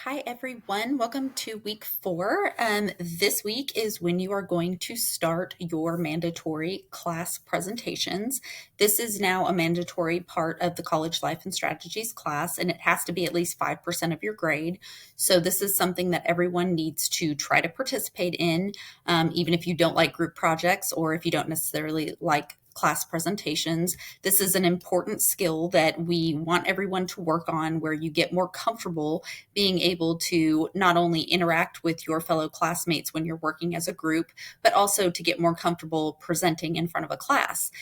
Hi, everyone. Welcome to week 4. This week is when you are going to start your mandatory class presentations. This is now a mandatory part of the College Life and Strategies class, and it has to be at least 5% of your grade. So this is something that everyone needs to try to participate in, even if you don't like group projects or if you don't necessarily like class presentations. This is an important skill that we want everyone to work on, where you get more comfortable being able to not only interact with your fellow classmates when you're working as a group, but also to get more comfortable presenting in front of a class.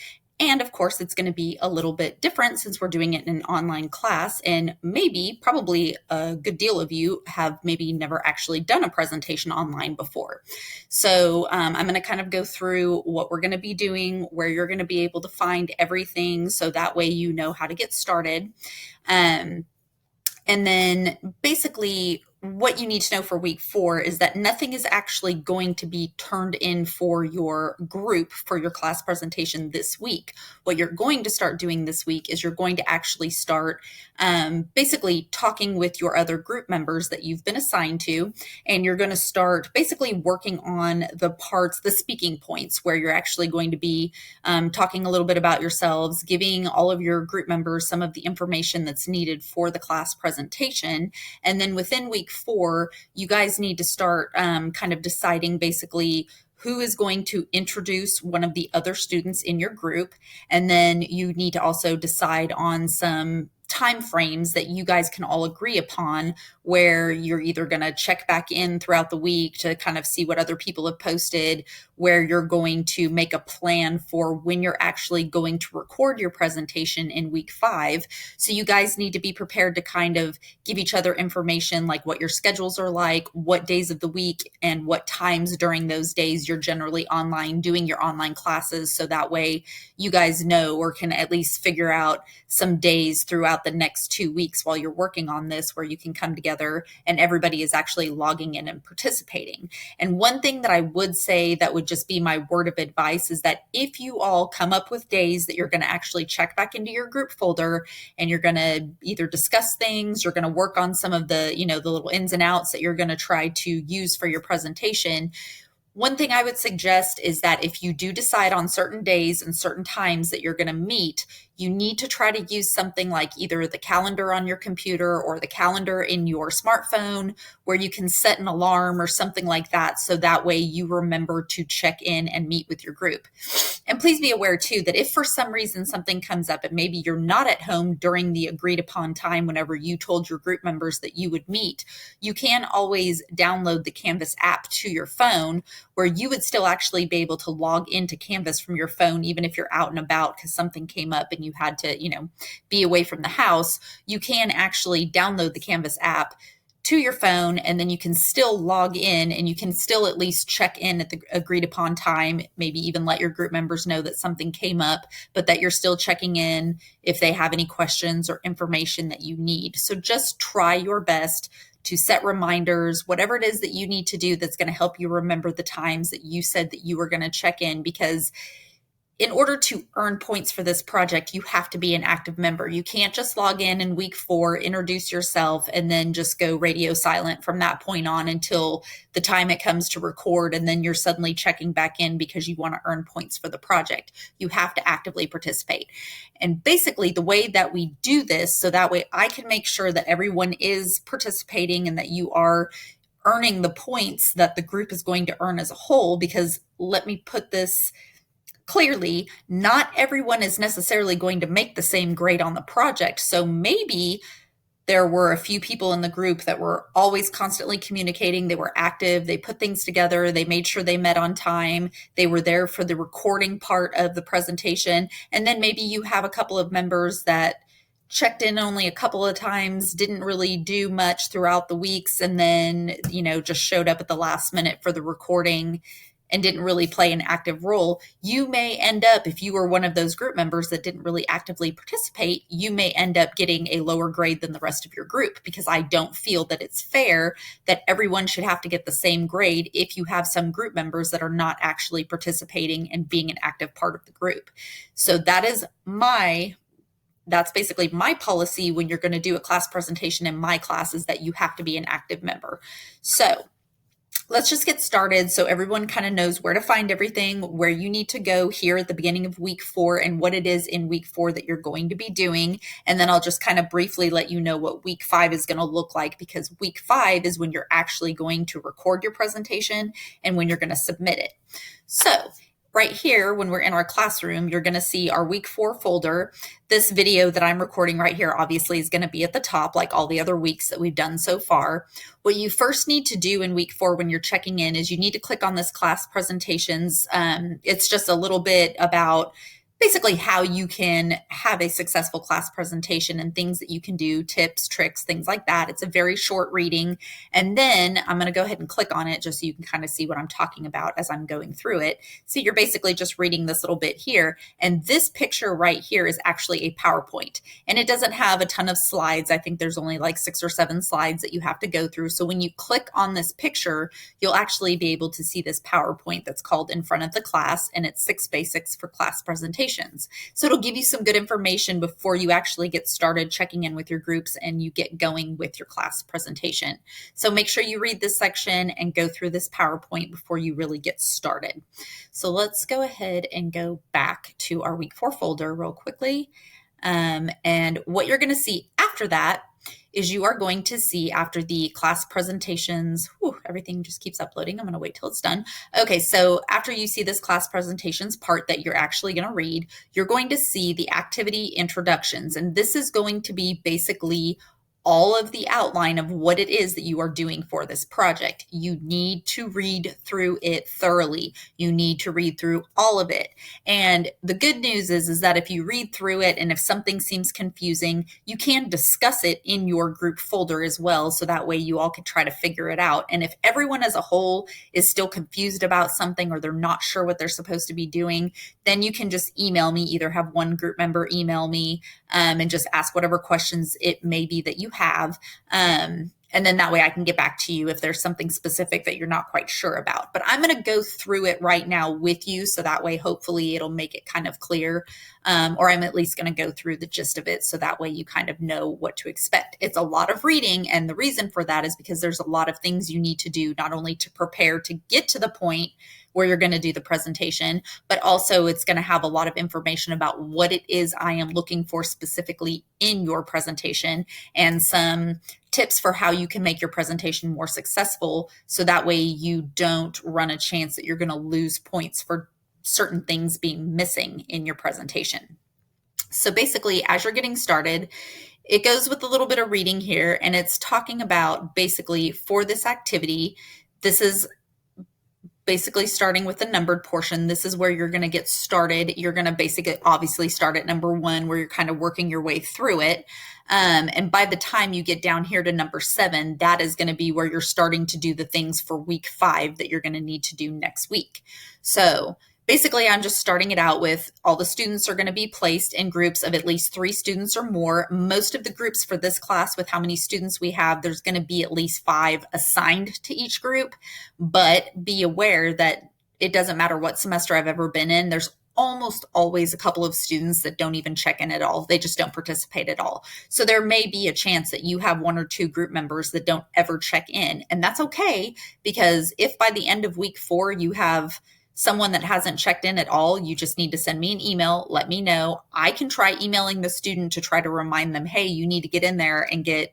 And of course, it's going to be a little bit different since we're doing it in an online class. And probably a good deal of you have maybe never actually done a presentation online before. So I'm going to kind of go through what we're going to be doing, where you're going to be able to find everything. So that way you know how to get started. And then basically what you need to know for week 4 is that nothing is actually going to be turned in for your group for your class presentation this week. What you're going to start doing this week is you're going to actually start basically talking with your other group members that you've been assigned to, and you're going to start basically working on the speaking points, where you're actually going to be talking a little bit about yourselves, giving all of your group members some of the information that's needed for the class presentation. And then within week 4, you guys need to start kind of deciding basically who is going to introduce one of the other students in your group. And then you need to also decide on some time frames that you guys can all agree upon, where you're either going to check back in throughout the week to kind of see what other people have posted, where you're going to make a plan for when you're actually going to record your presentation in week 5. So you guys need to be prepared to kind of give each other information, like what your schedules are like, what days of the week, and what times during those days you're generally online doing your online classes. So that way you guys know, or can at least figure out some days throughout the next 2 weeks while you're working on this, where you can come together and everybody is actually logging in and participating. And one thing that I would say that would just be my word of advice is that if you all come up with days that you're going to actually check back into your group folder, and you're going to either discuss things, you're going to work on some of the little ins and outs that you're going to try to use for your presentation. One thing I would suggest is that if you do decide on certain days and certain times that you're going to meet, you need to try to use something like either the calendar on your computer or the calendar in your smartphone, where you can set an alarm or something like that. So that way you remember to check in and meet with your group. And please be aware too, that if for some reason something comes up and maybe you're not at home during the agreed upon time whenever you told your group members that you would meet, you can always download the Canvas app to your phone, where you would still actually be able to log into Canvas from your phone, even if you're out and about because something came up and you had to, be away from the house. You can actually download the Canvas app to your phone, and then you can still log in and you can still at least check in at the agreed upon time, maybe even let your group members know that something came up, but that you're still checking in if they have any questions or information that you need. So just try your best to set reminders, whatever it is that you need to do that's going to help you remember the times that you said that you were going to check in, because in order to earn points for this project, you have to be an active member. You can't just log in week 4, introduce yourself, and then just go radio silent from that point on until the time it comes to record, and then you're suddenly checking back in because you want to earn points for the project. You have to actively participate. And basically the way that we do this, so that way I can make sure that everyone is participating and that you are earning the points that the group is going to earn as a whole, because let me put this clearly, not everyone is necessarily going to make the same grade on the project. So maybe there were a few people in the group that were always constantly communicating. They were active. They put things together. They made sure they met on time. They were there for the recording part of the presentation. And then maybe you have a couple of members that checked in only a couple of times, didn't really do much throughout the weeks, and then, just showed up at the last minute for the recording and didn't really play an active role. You may end up, if you were one of those group members that didn't really actively participate, you may end up getting a lower grade than the rest of your group, because I don't feel that it's fair that everyone should have to get the same grade if you have some group members that are not actually participating and being an active part of the group. So that is my that's basically my policy when you're going to do a class presentation in my class, is that you have to be an active member. So let's just get started so everyone kind of knows where to find everything, where you need to go here at the beginning of week 4, and what it is in week 4 that you're going to be doing. And then I'll just kind of briefly let you know what week 5 is going to look like, because week 5 is when you're actually going to record your presentation and when you're going to submit it. So right here, when we're in our classroom, you're going to see our week 4 folder. This video that I'm recording right here obviously is going to be at the top, like all the other weeks that we've done so far. What you first need to do in week 4 when you're checking in is you need to click on this class presentations. It's just a little bit about basically how you can have a successful class presentation and things that you can do, tips, tricks, things like that. It's a very short reading. And then I'm going to go ahead and click on it just so you can kind of see what I'm talking about as I'm going through it. So you're basically just reading this little bit here. And this picture right here is actually a PowerPoint. And it doesn't have a ton of slides. I think there's only like 6 or 7 slides that you have to go through. So when you click on this picture, you'll actually be able to see this PowerPoint that's called In Front of the Class, and it's 6 Basics for Class Presentation. So it'll give you some good information before you actually get started checking in with your groups and you get going with your class presentation. So make sure you read this section and go through this PowerPoint before you really get started. So let's go ahead and go back to our week 4 folder real quickly. And what you're going to see after that is you are going to see, after the class presentations, everything just keeps uploading. I'm going to wait till it's done. Okay, so after you see this class presentations part that you're actually going to read, you're going to see the activity introductions. And this is going to be basically all of the outline of what it is that you are doing for this project. You need to read through it thoroughly. You need to read through all of it. And the good news is that if you read through it and if something seems confusing, you can discuss it in your group folder as well. So that way you all can try to figure it out. And if everyone as a whole is still confused about something or they're not sure what they're supposed to be doing, then you can just email me, either have one group member email me and just ask whatever questions it may be that you have. And then that way I can get back to you if there's something specific that you're not quite sure about. But I'm going to go through it right now with you. So that way, hopefully it'll make it kind of clear, or I'm at least going to go through the gist of it. So that way you kind of know what to expect. It's a lot of reading. And the reason for that is because there's a lot of things you need to do, not only to prepare to get to the point where you're going to do the presentation, but also it's going to have a lot of information about what it is I am looking for specifically in your presentation, and some tips for how you can make your presentation more successful. So that way you don't run a chance that you're going to lose points for certain things being missing in your presentation. So basically, as you're getting started, it goes with a little bit of reading here, and it's talking about basically for this activity, this is basically starting with the numbered portion. This is where you're going to get started. You're going to basically obviously start at number 1, where you're kind of working your way through it. And by the time you get down here to number 7, that is going to be where you're starting to do the things for week 5 that you're going to need to do next week. So basically, I'm just starting it out with all the students are going to be placed in groups of at least 3 students or more. Most of the groups for this class, with how many students we have, there's going to be at least 5 assigned to each group. But be aware that it doesn't matter what semester I've ever been in, there's almost always a couple of students that don't even check in at all. They just don't participate at all. So there may be a chance that you have 1 or 2 group members that don't ever check in. And that's okay, because if by the end of week 4 you have someone that hasn't checked in at all, you just need to send me an email, let me know. I can try emailing the student to try to remind them, hey, you need to get in there and get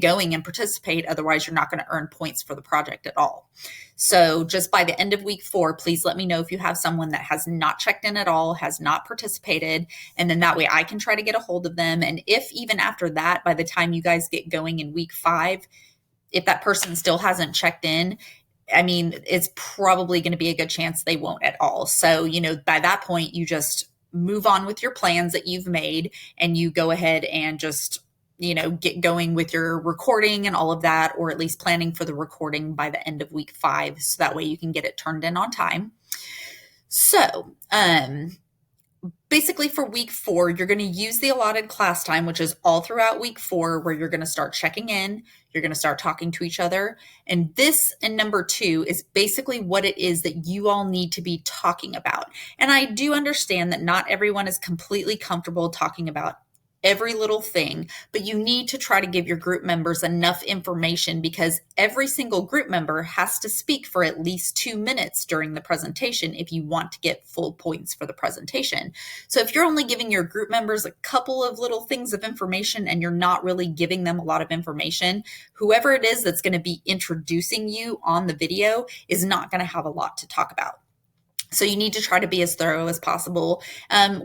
going and participate. Otherwise, you're not going to earn points for the project at all. So just by the end of week 4, please let me know if you have someone that has not checked in at all, has not participated, and then that way I can try to get a hold of them. And if even after that, by the time you guys get going in week 5, if that person still hasn't checked in, I mean, it's probably going to be a good chance they won't at all. So, by that point, you just move on with your plans that you've made, and you go ahead and just, get going with your recording and all of that, or at least planning for the recording by the end of week 5. So that way you can get it turned in on time. So, basically for week 4, you're going to use the allotted class time, which is all throughout week 4, where you're going to start checking in, you're going to start talking to each other. And this and number 2 is basically what it is that you all need to be talking about. And I do understand that not everyone is completely comfortable talking about every little thing, but you need to try to give your group members enough information because every single group member has to speak for at least 2 minutes during the presentation if you want to get full points for the presentation. So if you're only giving your group members a couple of little things of information and you're not really giving them a lot of information, whoever it is that's going to be introducing you on the video is not going to have a lot to talk about. So you need to try to be as thorough as possible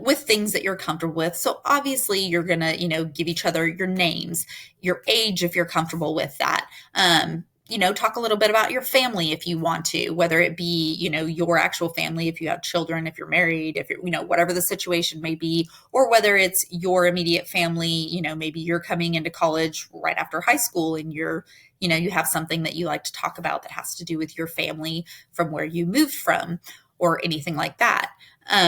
with things that you're comfortable with. So obviously you're going to, give each other your names, your age, if you're comfortable with that. Talk a little bit about your family if you want to, whether it be, your actual family, if you have children, if you're married, if you're, whatever the situation may be, or whether it's your immediate family, maybe you're coming into college right after high school and you have something that you like to talk about that has to do with your family from where you moved from, or anything like that.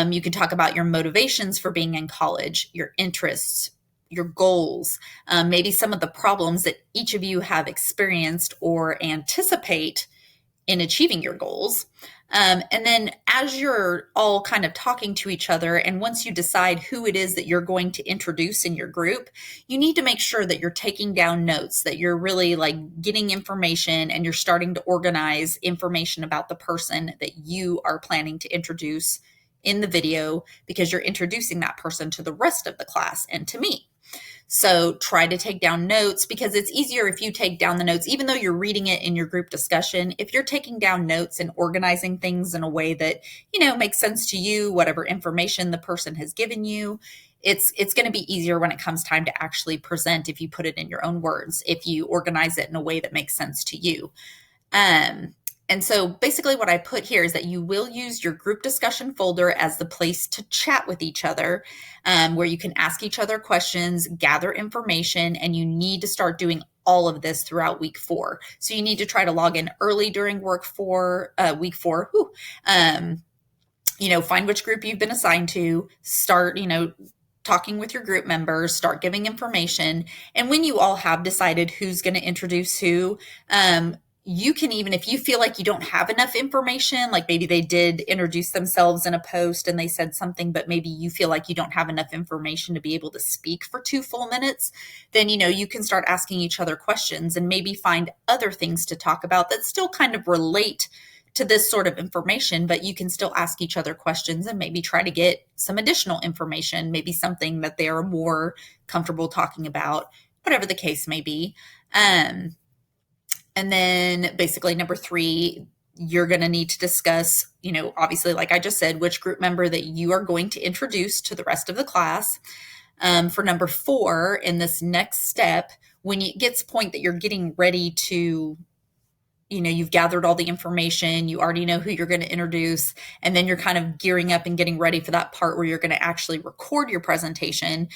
You can talk about your motivations for being in college, your interests, your goals, maybe some of the problems that each of you have experienced or anticipate in achieving your goals. And then as you're all kind of talking to each other, and once you decide who it is that you're going to introduce in your group, you need to make sure that you're taking down notes, that you're really getting information and you're starting to organize information about the person that you are planning to introduce in the video, because you're introducing that person to the rest of the class and to me. So try to take down notes, because it's easier if you take down the notes, even though you're reading it in your group discussion. If you're taking down notes and organizing things in a way that, makes sense to you, whatever information the person has given you, it's going to be easier when it comes time to actually present if you put it in your own words, if you organize it in a way that makes sense to you. And so basically what I put here is that you will use your group discussion folder as the place to chat with each other, where you can ask each other questions, gather information, and you need to start doing all of this throughout week 4. So you need to try to log in early during week 4. Find which group you've been assigned to, start, talking with your group members, start giving information. And when you all have decided who's going to introduce who, you can, even if you feel like you don't have enough information, like maybe they did introduce themselves in a post and they said something, but maybe you feel like you don't have enough information to be able to speak for 2 full minutes, then, you can start asking each other questions and maybe find other things to talk about that still kind of relate to this sort of information, but you can still ask each other questions and maybe try to get some additional information, maybe something that they are more comfortable talking about, whatever the case may be. And then basically number 3, you're going to need to discuss, obviously, like I just said, which group member that you are going to introduce to the rest of the class. For number 4, in this next step, when it gets to the point that you're getting ready to, you've gathered all the information, you already know who you're going to introduce, and then you're kind of gearing up and getting ready for that part where you're going to actually record your presentation.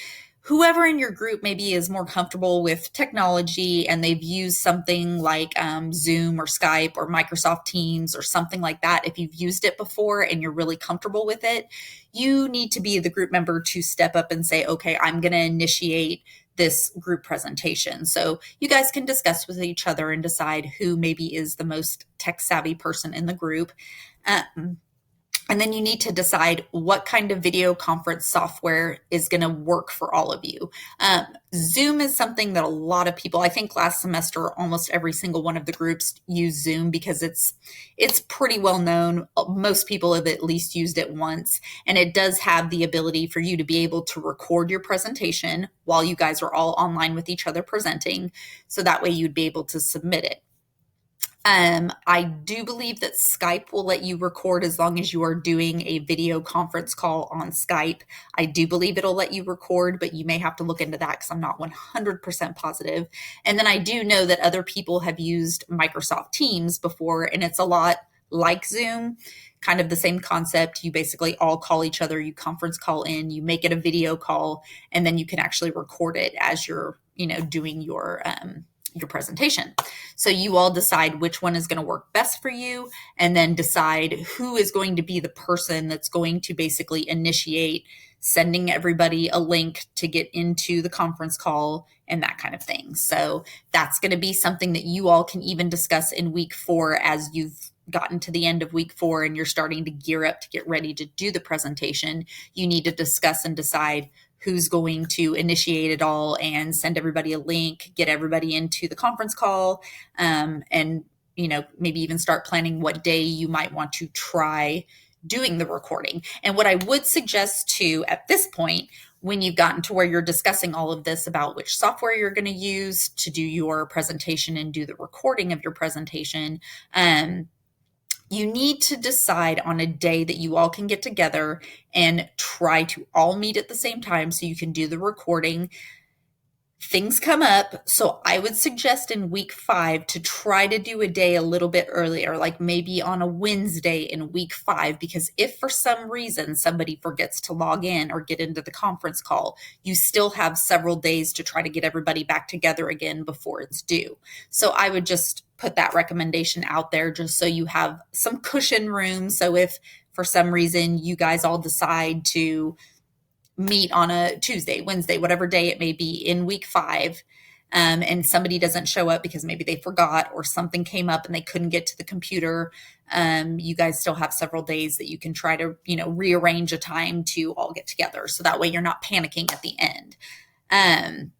Whoever in your group maybe is more comfortable with technology and they've used something like Zoom or Skype or Microsoft Teams or something like that, if you've used it before and you're really comfortable with it, you need to be the group member to step up and say, okay, I'm going to initiate this group presentation. So you guys can discuss with each other and decide who maybe is the most tech savvy person in the group. And then you need to decide what kind of video conference software is going to work for all of you. Zoom is something that a lot of people, I think last semester, almost every single one of the groups used Zoom because it's pretty well known. Most people have at least used it once. And it does have the ability for you to be able to record your presentation while you guys are all online with each other presenting. So that way you'd be able to submit it. I do believe that Skype will let you record as long as you are doing a video conference call on Skype. I do believe it'll let you record, but you may have to look into that because I'm not 100% positive. And then I do know that other people have used Microsoft Teams before, and it's a lot like Zoom, kind of the same concept. You basically all call each other, you conference call in, you make it a video call, and then you can actually record it as you're, doing your presentation. So you all decide which one is going to work best for you, and then decide who is going to be the person that's going to basically initiate sending everybody a link to get into the conference call and that kind of thing. So that's going to be something that you all can even discuss in week 4 as you've gotten to the end of week 4 and you're starting to gear up to get ready to do the presentation. You need to discuss and decide who's going to initiate it all and send everybody a link, get everybody into the conference call, and maybe even start planning what day you might want to try doing the recording. And what I would suggest too at this point, when you've gotten to where you're discussing all of this about which software you're going to use to do your presentation and do the recording of your presentation, you need to decide on a day that you all can get together and try to all meet at the same time so you can do the recording. Things come up, so I would suggest in week 5 to try to do a day a little bit earlier, like maybe on a Wednesday in week 5, because if for some reason somebody forgets to log in or get into the conference call, you still have several days to try to get everybody back together again before it's due. So I would just put that recommendation out there just so you have some cushion room. So if for some reason you guys all decide to meet on a Tuesday, Wednesday, whatever day it may be in week 5, and somebody doesn't show up because maybe they forgot or something came up and they couldn't get to the computer, you guys still have several days that you can try to, rearrange a time to all get together. So that way you're not panicking at the end. And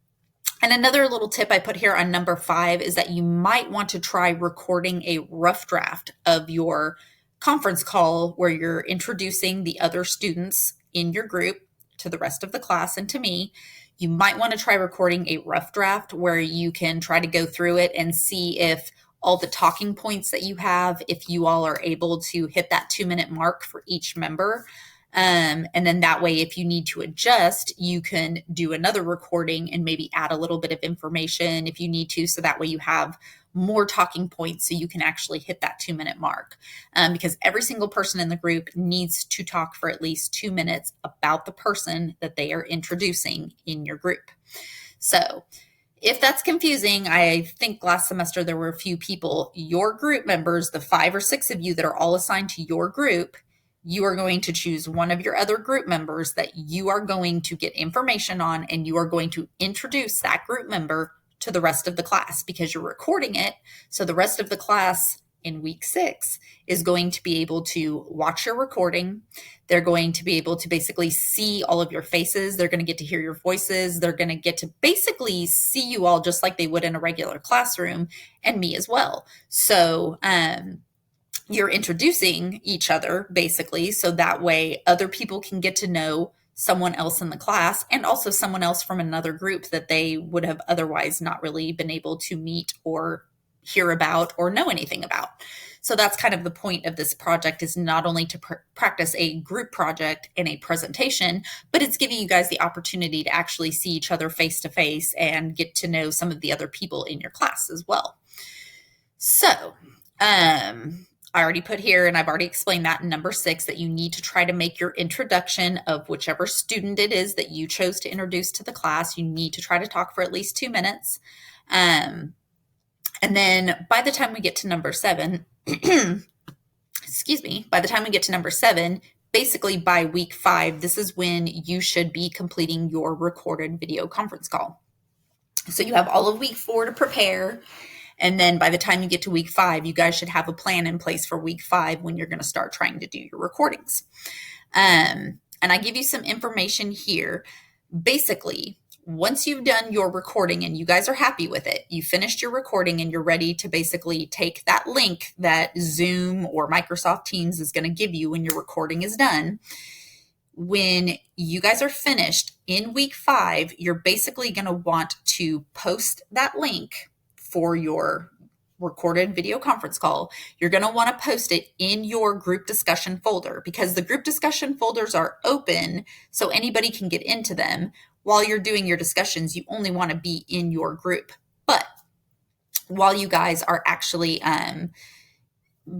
another little tip I put here on number 5 is that you might want to try recording a rough draft of your conference call where you're introducing the other students in your group to the rest of the class and to me. You might want to try recording a rough draft where you can try to go through it and see if all the talking points that you have, if you all are able to hit that 2-minute mark for each member. And then that way, if you need to adjust, you can do another recording and maybe add a little bit of information if you need to. So that way you have more talking points so you can actually hit that 2-minute mark. Because every single person in the group needs to talk for at least 2 minutes about the person that they are introducing in your group. So if that's confusing, I think last semester there were a few people, your group members, the 5 or 6 of you that are all assigned to your group, you are going to choose one of your other group members that you are going to get information on, and you are going to introduce that group member to the rest of the class because you're recording it. So the rest of the class in week 6 is going to be able to watch your recording. They're going to be able to basically see all of your faces. They're going to get to hear your voices. They're going to get to basically see you all just like they would in a regular classroom, and me as well. So, you're introducing each other basically, so that way other people can get to know someone else in the class and also someone else from another group that they would have otherwise not really been able to meet or hear about or know anything about. So that's kind of the point of this project, is not only to practice a group project and a presentation, but it's giving you guys the opportunity to actually see each other face to face and get to know some of the other people in your class as well. So, I already put here, and I've already explained that in number 6, that you need to try to make your introduction of whichever student it is that you chose to introduce to the class. You need to try to talk for at least 2 minutes. And then by the time we get to number 7, by the time we get to number 7, basically by week 5, this is when you should be completing your recorded video conference call. So you have all of week 4 to prepare. And then by the time you get to week 5, you guys should have a plan in place for week 5 when you're going to start trying to do your recordings. And I give you some information here. Basically, once you've done your recording and you guys are happy with it, you finished your recording and you're ready to basically take that link that Zoom or Microsoft Teams is going to give you when your recording is done. When you guys are finished in week 5, you're basically going to want to post that link for your recorded video conference call. You're going to want to post it in your group discussion folder, because the group discussion folders are open so anybody can get into them. While you're doing your discussions, you only want to be in your group. But while you guys are actually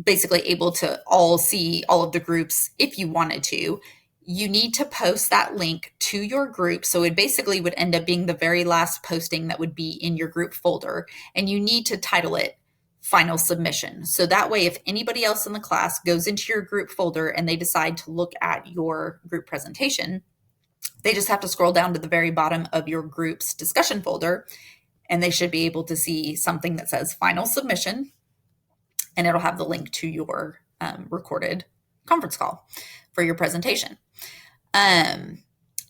basically able to all see all of the groups, if you wanted to, you need to post that link to your group. So it basically would end up being the very last posting that would be in your group folder. And you need to title it Final Submission. So that way, if anybody else in the class goes into your group folder and they decide to look at your group presentation, they just have to scroll down to the very bottom of your group's discussion folder, and they should be able to see something that says Final Submission, and it'll have the link to your recorded conference call for your presentation. And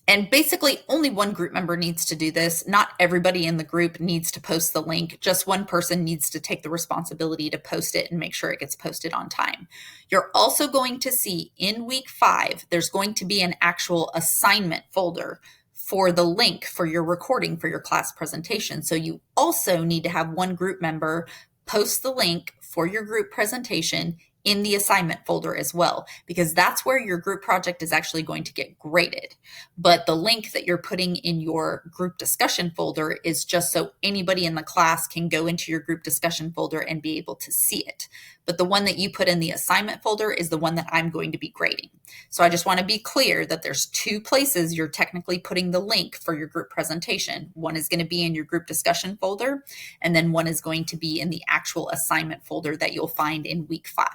And basically, only one group member needs to do this. Not everybody in the group needs to post the link. Just one person needs to take the responsibility to post it and make sure it gets posted on time. You're also going to see in week 5, there's going to be an actual assignment folder for the link for your recording for your class presentation. So you also need to have one group member post the link for your group presentation in the assignment folder as well, because that's where your group project is actually going to get graded. But the link that you're putting in your group discussion folder is just so anybody in the class can go into your group discussion folder and be able to see it. But the one that you put in the assignment folder is the one that I'm going to be grading. So I just want to be clear that there's 2 places you're technically putting the link for your group presentation. One is going to be in your group discussion folder, and then one is going to be in the actual assignment folder that you'll find in week 5.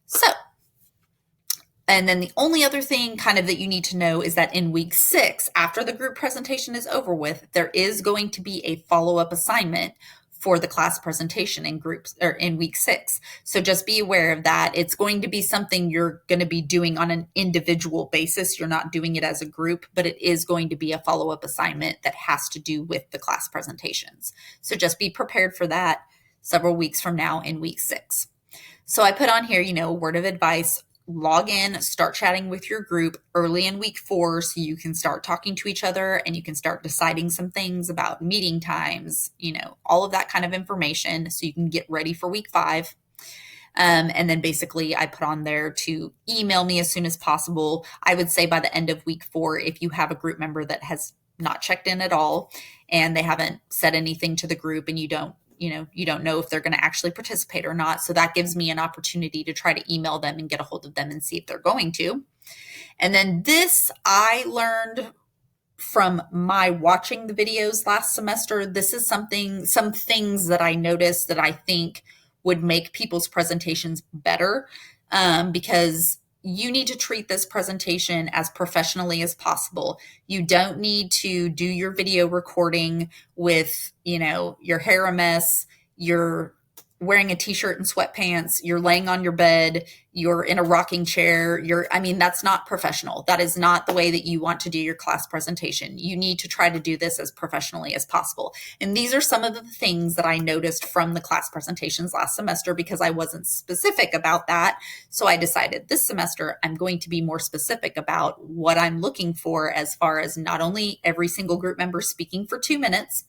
So, and then the only other thing kind of that you need to know is that in week 6, after the group presentation is over with, there is going to be a follow-up assignment for the class presentation in groups or in week 6. So just be aware of that. It's going to be something you're going to be doing on an individual basis. You're not doing it as a group, but it is going to be a follow-up assignment that has to do with the class presentations. So just be prepared for that several weeks from now in week 6. So I put on here, a word of advice. Log in, start chatting with your group early in week 4 so you can start talking to each other and you can start deciding some things about meeting times, all of that kind of information so you can get ready for week 5. And then basically I put on there to email me as soon as possible. I would say by the end of week 4, if you have a group member that has not checked in at all and they haven't said anything to the group and you don't know if they're going to actually participate or not. So that gives me an opportunity to try to email them and get a hold of them and see if they're going to. And then this I learned from my watching the videos last semester. This is some things that I noticed that I think would make people's presentations better, because you need to treat this presentation as professionally as possible. You don't need to do your video recording with, your hair a mess, you're wearing a t-shirt and sweatpants, you're laying on your bed, you're in a rocking chair, that's not professional. That is not the way that you want to do your class presentation. You need to try to do this as professionally as possible. And these are some of the things that I noticed from the class presentations last semester because I wasn't specific about that. So I decided this semester I'm going to be more specific about what I'm looking for as far as not only every single group member speaking for 2 minutes,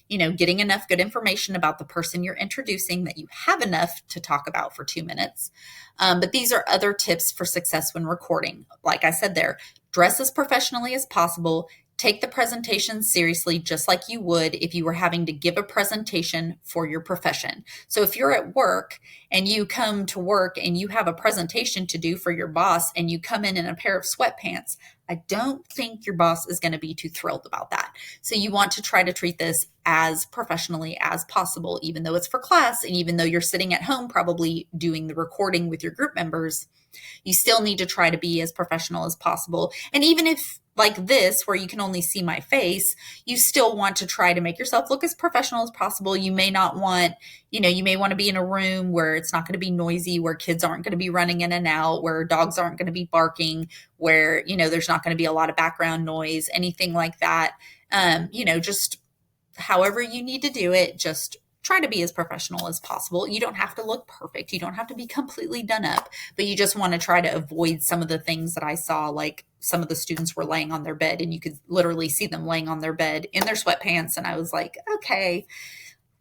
getting enough good information about the person you're introducing that you have enough to talk about for 2 minutes. But these are other tips for success when recording. Like I said there, dress as professionally as possible. Take the presentation seriously, just like you would if you were having to give a presentation for your profession. So if you're at work and you come to work and you have a presentation to do for your boss and you come in a pair of sweatpants, I don't think your boss is going to be too thrilled about that. So you want to try to treat this as professionally as possible, even though it's for class and even though you're sitting at home probably doing the recording with your group members, you still need to try to be as professional as possible. And even if like this, where you can only see my face, you still want to try to make yourself look as professional as possible. You may not want, you may want to be in a room where it's not going to be noisy, where kids aren't going to be running in and out, where dogs aren't going to be barking, where, there's not going to be a lot of background noise, anything like that. Just however you need to do it, just try to be as professional as possible. You don't have to look perfect. You don't have to be completely done up, but you just want to try to avoid some of the things that I saw, like some of the students were laying on their bed and you could literally see them laying on their bed in their sweatpants. And I was like, okay,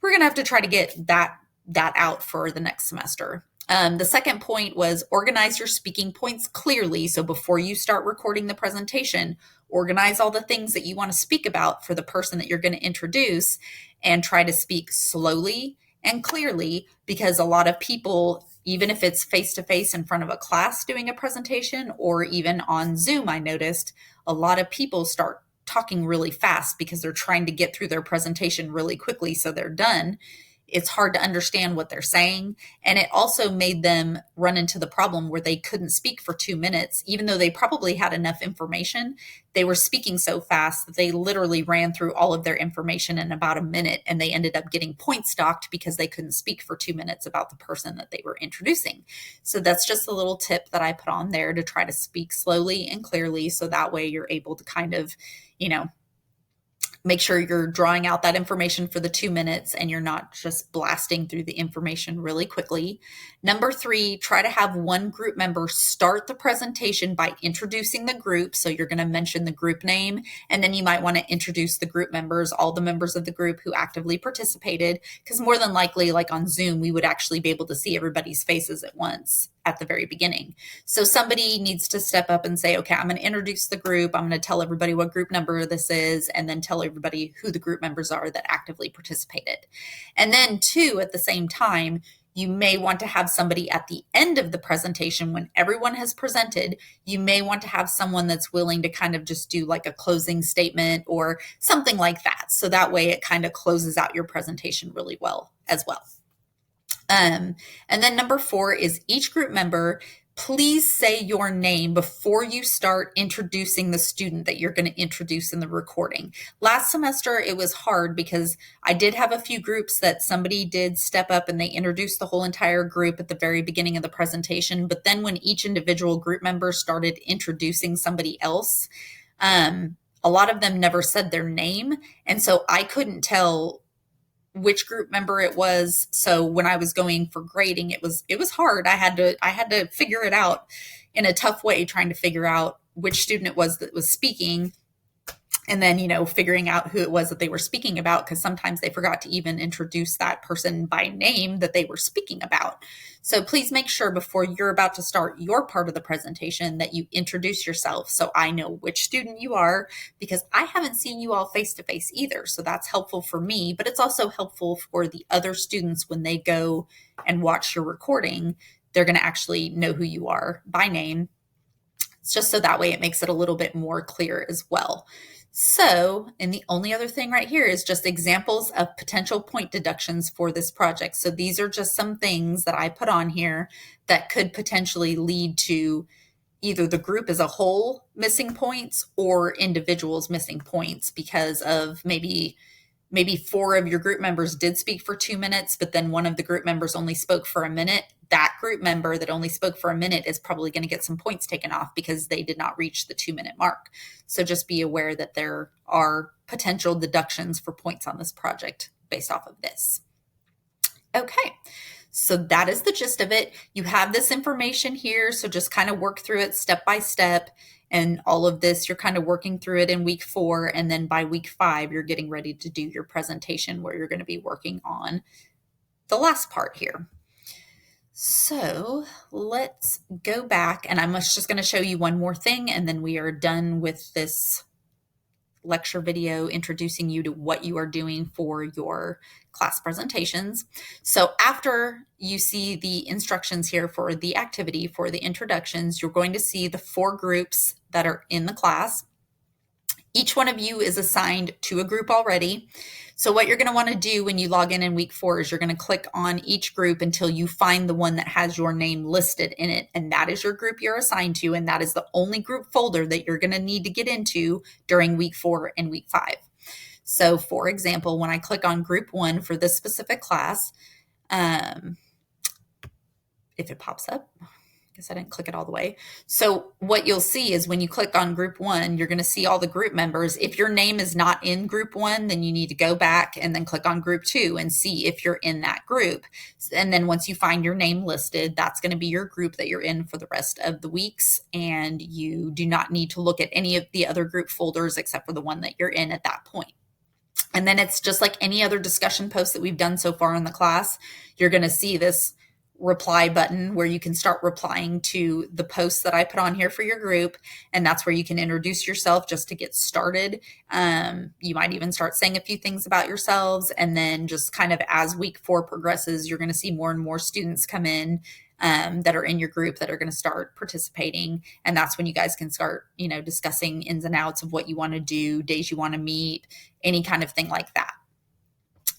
we're going to have to try to get that out for the next semester. The second point was organize your speaking points clearly. So before you start recording the presentation, organize all the things that you want to speak about for the person that you're going to introduce and try to speak slowly and clearly, because a lot of people, even if it's face-to-face in front of a class doing a presentation or even on Zoom, I noticed a lot of people start talking really fast because they're trying to get through their presentation really quickly so they're done. it's hard to understand what they're saying. And it also made them run into the problem where they couldn't speak for 2 minutes, even though they probably had enough information. They were speaking so fast that they literally ran through all of their information in about a minute, and they ended up getting points docked because they couldn't speak for 2 minutes about the person that they were introducing. So that's just a little tip that I put on there to try to speak slowly and clearly, so that way you're able to kind of, you know, make sure you're drawing out that information for the 2 minutes and you're not just blasting through the information really quickly. Number 3, try to have one group member start the presentation by introducing the group. So you're going to mention the group name, and then you might want to introduce the group members, all the members of the group who actively participated, because more than likely, like on Zoom, we would actually be able to see everybody's faces at once at the very beginning. So somebody needs to step up and say, okay, I'm going to introduce the group. I'm going to tell everybody what group number this is, and then tell everybody who the group members are that actively participated. And then 2, at the same time, you may want to have somebody at the end of the presentation when everyone has presented. You may want to have someone that's willing to kind of just do like a closing statement or something like that. So that way it kind of closes out your presentation really well as well. And then number 4 is each group member, please say your name before you start introducing the student that you're going to introduce in the recording. Last semester, it was hard because I did have a few groups that somebody did step up and they introduced the whole entire group at the very beginning of the presentation. But then when each individual group member started introducing somebody else, a lot of them never said their name. And so I couldn't tell which group member it was. So when I was going for grading, it was hard. I had to figure it out in a tough way, trying to figure out which student it was that was speaking, and then, figuring out who it was that they were speaking about, because sometimes they forgot to even introduce that person by name that they were speaking about. So please make sure before you're about to start your part of the presentation that you introduce yourself, so I know which student you are, because I haven't seen you all face to face either. So that's helpful for me, but it's also helpful for the other students when they go and watch your recording. They're going to actually know who you are by name. It's just so that way it makes it a little bit more clear as well. So, and the only other thing right here is just examples of potential point deductions for this project. So these are just some things that I put on here that could potentially lead to either the group as a whole missing points or individuals missing points because of maybe 4 of your group members did speak for 2 minutes, but then one of the group members only spoke for a minute. That group member that only spoke for a minute is probably going to get some points taken off because they did not reach the 2-minute mark. So just be aware that there are potential deductions for points on this project based off of this. Okay, so that is the gist of it. You have this information here, so just kind of work through it step by step. And all of this, you're kind of working through it in week 4. And then by week 5, you're getting ready to do your presentation where you're going to be working on the last part here. So let's go back, and I'm just going to show you one more thing, and then we are done with this lecture video introducing you to what you are doing for your class presentations. So after you see the instructions here for the activity, for the introductions, you're going to see the 4 groups that are in the class. Each one of you is assigned to a group already. So what you're going to want to do when you log in week 4 is you're going to click on each group until you find the one that has your name listed in it. And that is your group you're assigned to. And that is the only group folder that you're going to need to get into during week 4 and week 5. So for example, when I click on group 1 for this specific class, if it pops up, I guess I didn't click it all the way. So what you'll see is when you click on group 1, you're going to see all the group members. If your name is not in group 1, then you need to go back and then click on group 2 and see if you're in that group. And then once you find your name listed, that's going to be your group that you're in for the rest of the weeks. And you do not need to look at any of the other group folders except for the one that you're in at that point. And then it's just like any other discussion post that we've done so far in the class. You're going to see this reply button where you can start replying to the posts that I put on here for your group. And that's where you can introduce yourself just to get started. You might even start saying a few things about yourselves. And then just kind of as week 4 progresses, you're going to see more and more students come in that are in your group that are going to start participating. And that's when you guys can start, discussing ins and outs of what you want to do, days you want to meet, any kind of thing like that.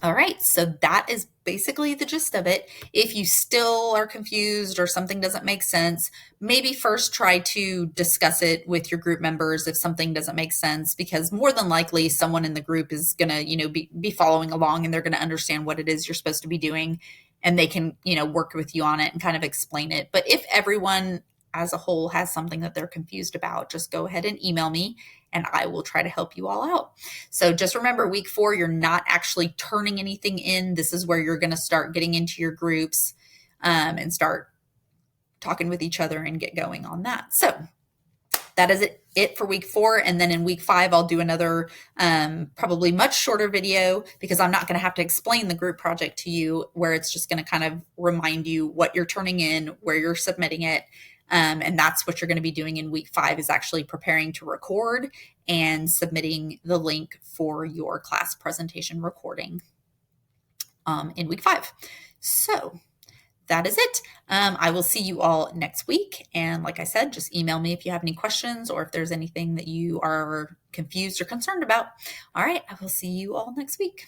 All right, so that is basically the gist of it. If you still are confused or something doesn't make sense, maybe first try to discuss it with your group members if something doesn't make sense, because more than likely someone in the group is going to, be following along and they're going to understand what it is you're supposed to be doing and they can, work with you on it and kind of explain it. But if everyone as a whole has something that they're confused about, just go ahead and email me and I will try to help you all out. So just remember, week 4, you're not actually turning anything in. This is where you're going to start getting into your groups and start talking with each other and get going on that. So that is it for week 4. And then in week 5, I'll do another probably much shorter video, because I'm not going to have to explain the group project to you, where it's just going to kind of remind you what you're turning in, where you're submitting it. And that's what you're going to be doing in week 5, is actually preparing to record and submitting the link for your class presentation recording in week 5. So that is it. I will see you all next week. And like I said, just email me if you have any questions or if there's anything that you are confused or concerned about. All right, I will see you all next week.